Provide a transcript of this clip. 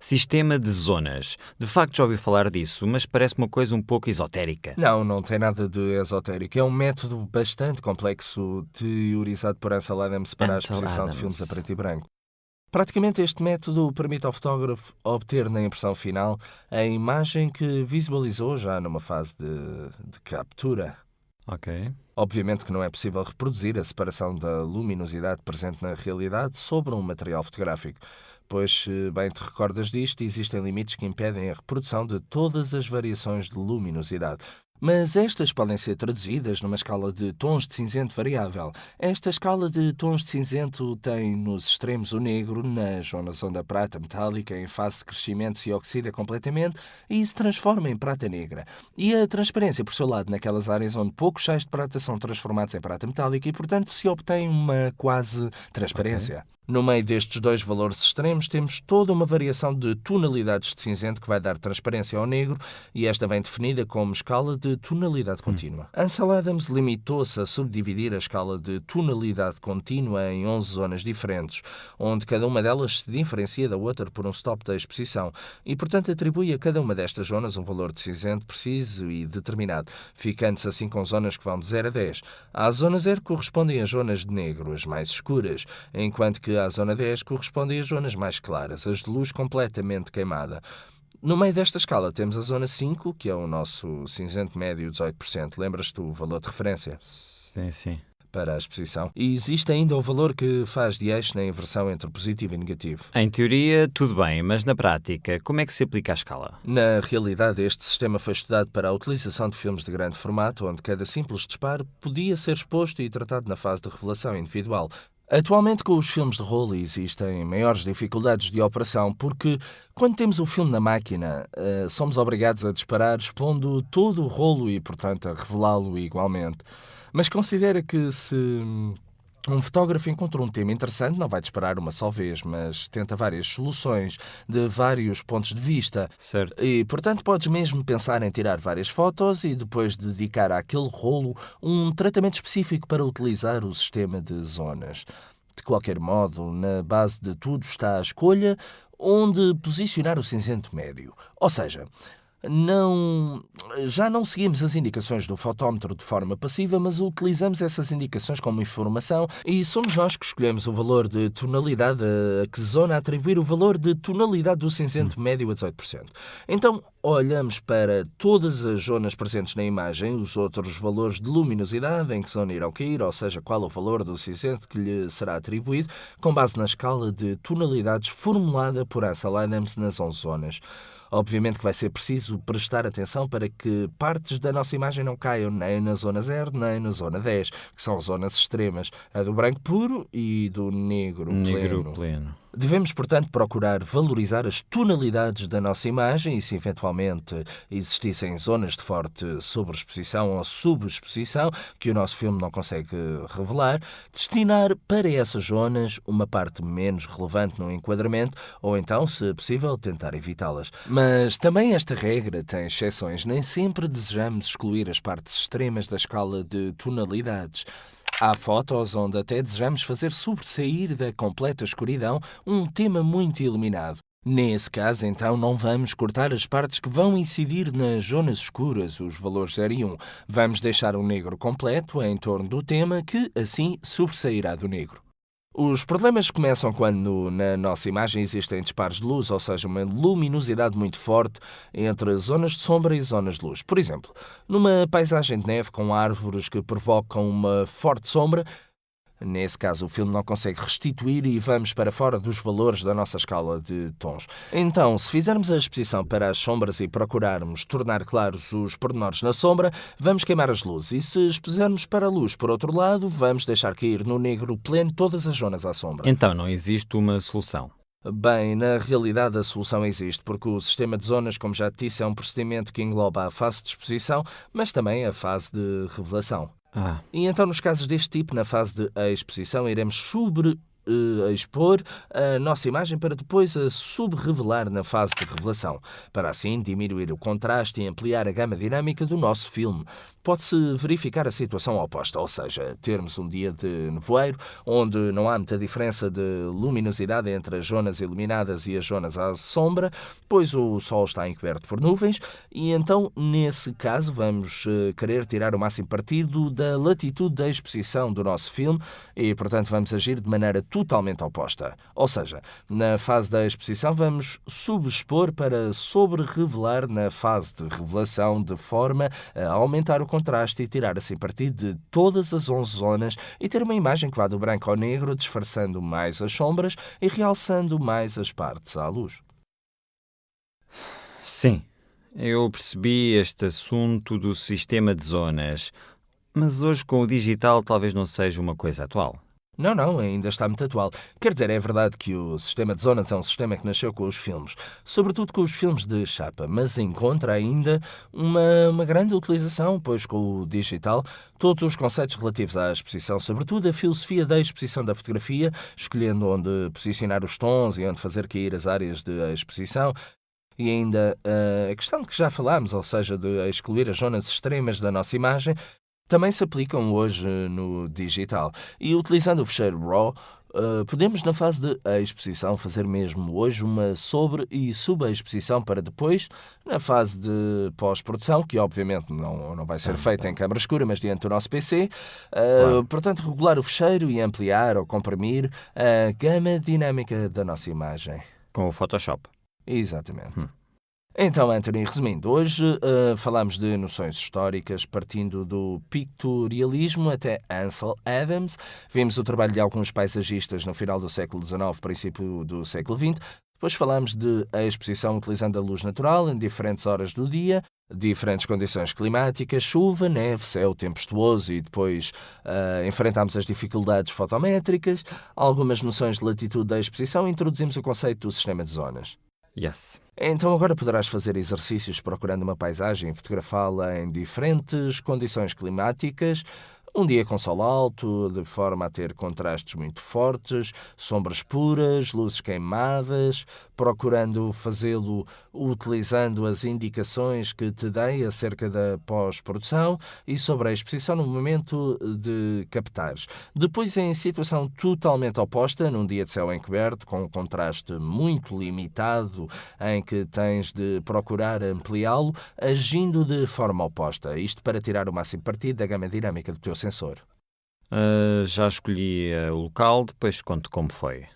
Sistema de zonas. De facto já ouvi falar disso, mas parece uma coisa um pouco esotérica. Não tem nada de esotérico. É um método bastante complexo teorizado por Ansel Adams para a Ansel exposição de filmes a Adams. preto e branco. Praticamente este método permite ao fotógrafo obter na impressão final a imagem que visualizou já numa fase de captura. Ok. Obviamente que não é possível reproduzir a separação da luminosidade presente na realidade sobre um material fotográfico, pois, se bem te recordas disto, existem limites que impedem a reprodução de todas as variações de luminosidade. Mas estas podem ser traduzidas numa escala de tons de cinzento variável. Esta escala de tons de cinzento tem nos extremos o negro, nas zonas onde a prata metálica em fase de crescimento se oxida completamente e se transforma em prata negra. E a transparência, por seu lado, naquelas áreas onde poucos sais de prata são transformados em prata metálica e, portanto, se obtém uma quase transparência. No meio destes dois valores extremos, temos toda uma variação de tonalidades de cinzento que vai dar transparência ao negro, e esta vem definida como escala de tonalidade contínua. Ansel Adams limitou-se a subdividir a escala de tonalidade contínua em 11 zonas diferentes, onde cada uma delas se diferencia da outra por um stop da exposição, e portanto atribui a cada uma destas zonas um valor de cinzento preciso e determinado, ficando-se assim com zonas que vão de 0 a 10. À zona 0 correspondem as zonas de negro, as mais escuras, enquanto que à zona 10 correspondem as zonas mais claras, as de luz completamente queimada. No meio desta escala temos a zona 5, que é o nosso cinzento médio 18%. Lembras-te o valor de referência Sim. para a exposição? E existe ainda o valor que faz de eixo na inversão entre positivo e negativo. Em teoria, tudo bem, mas na prática, como é que se aplica a escala? Na realidade, este sistema foi estudado para a utilização de filmes de grande formato, onde cada simples disparo podia ser exposto e tratado na fase de revelação individual. Atualmente, com os filmes de rolo, existem maiores dificuldades de operação porque, quando temos o filme na máquina, somos obrigados a disparar expondo todo o rolo e, portanto, a revelá-lo igualmente. Mas considera que se um fotógrafo encontra um tema interessante, não vai disparar uma só vez, mas tenta várias soluções de vários pontos de vista. Certo. E, portanto, podes mesmo pensar em tirar várias fotos e depois dedicar àquele rolo um tratamento específico para utilizar o sistema de zonas. De qualquer modo, na base de tudo está a escolha onde posicionar o cinzento médio. Ou seja, já não seguimos as indicações do fotómetro de forma passiva, mas utilizamos essas indicações como informação e somos nós que escolhemos o valor de tonalidade a que zona atribuir o valor de tonalidade do cinzento médio a 18%. Então, olhamos para todas as zonas presentes na imagem, os outros valores de luminosidade, em que zona irão cair, ou seja, qual o valor do cinzento que lhe será atribuído, com base na escala de tonalidades formulada por Ansel Adams nas 11 zonas. Obviamente que vai ser preciso prestar atenção para que partes da nossa imagem não caiam nem na zona 0 nem na zona 10, que são zonas extremas, a do branco puro e do negro pleno. Devemos, portanto, procurar valorizar as tonalidades da nossa imagem e, se eventualmente existissem zonas de forte sobreexposição ou subexposição que o nosso filme não consegue revelar, destinar para essas zonas uma parte menos relevante no enquadramento ou então, se possível, tentar evitá-las. Mas também esta regra tem exceções. Nem sempre desejamos excluir as partes extremas da escala de tonalidades. Há fotos onde até desejamos fazer sobressair da completa escuridão um tema muito iluminado. Nesse caso, então, não vamos cortar as partes que vão incidir nas zonas escuras, os valores 0 e 1. Vamos deixar o negro completo em torno do tema, que assim sobressairá do negro. Os problemas começam quando na nossa imagem existem disparos de luz, ou seja, uma luminosidade muito forte entre zonas de sombra e zonas de luz. Por exemplo, numa paisagem de neve com árvores que provocam uma forte sombra, nesse caso o filme não consegue restituir e vamos para fora dos valores da nossa escala de tons. Então, se fizermos a exposição para as sombras e procurarmos tornar claros os pormenores na sombra, vamos queimar as luzes. E se expusermos para a luz por outro lado, vamos deixar cair no negro pleno todas as zonas à sombra. Então não existe uma solução. Bem, na realidade a solução existe, porque o sistema de zonas, como já te disse, é um procedimento que engloba a fase de exposição, mas também a fase de revelação. E então, nos casos deste tipo, na fase de exposição, iremos a expor a nossa imagem para depois a subrevelar na fase de revelação, para assim diminuir o contraste e ampliar a gama dinâmica do nosso filme. Pode-se verificar a situação oposta, ou seja, termos um dia de nevoeiro, onde não há muita diferença de luminosidade entre as zonas iluminadas e as zonas à sombra, pois o sol está encoberto por nuvens, e então, nesse caso, vamos querer tirar o máximo partido da latitude da exposição do nosso filme e, portanto, vamos agir de maneira totalmente oposta. Ou seja, na fase da exposição vamos subexpor para sobre-revelar na fase de revelação, de forma a aumentar o contraste e tirar assim partido de todas as 11 zonas e ter uma imagem que vá do branco ao negro, disfarçando mais as sombras e realçando mais as partes à luz. Sim, eu percebi este assunto do sistema de zonas, mas hoje com o digital talvez não seja uma coisa atual. Não, ainda está muito atual. Quer dizer, é verdade que o sistema de zonas é um sistema que nasceu com os filmes, sobretudo com os filmes de chapa, mas encontra ainda uma grande utilização, pois com o digital, todos os conceitos relativos à exposição, sobretudo a filosofia da exposição da fotografia, escolhendo onde posicionar os tons e onde fazer cair as áreas de exposição, e ainda a questão de que já falámos, ou seja, de excluir as zonas extremas da nossa imagem, também se aplicam hoje no digital. E utilizando o fecheiro RAW, podemos, na fase de exposição, fazer mesmo hoje uma sobre- e subexposição para depois, na fase de pós-produção, que obviamente não vai ser feita em câmara escura, mas diante do nosso PC. Claro. Portanto, regular o fecheiro e ampliar ou comprimir a gama dinâmica da nossa imagem. Com o Photoshop. Exatamente. Então, Anthony, resumindo, hoje falamos de noções históricas, partindo do pictorialismo até Ansel Adams. Vimos o trabalho de alguns paisagistas no final do século XIX, princípio do século XX. Depois falamos de a exposição utilizando a luz natural em diferentes horas do dia, diferentes condições climáticas, chuva, neve, céu tempestuoso e depois enfrentámos as dificuldades fotométricas, algumas noções de latitude da exposição e introduzimos o conceito do sistema de zonas. Yes. Então agora poderás fazer exercícios procurando uma paisagem e fotografá-la em diferentes condições climáticas, um dia com sol alto, de forma a ter contrastes muito fortes, sombras puras, luzes queimadas, procurando fazê-lo utilizando as indicações que te dei acerca da pós-produção e sobre a exposição no momento de captares. Depois, em situação totalmente oposta, num dia de céu encoberto, com um contraste muito limitado, em que tens de procurar ampliá-lo, agindo de forma oposta. Isto para tirar o máximo partido da gama dinâmica do teu sensor. Já escolhi o local, depois conto como foi.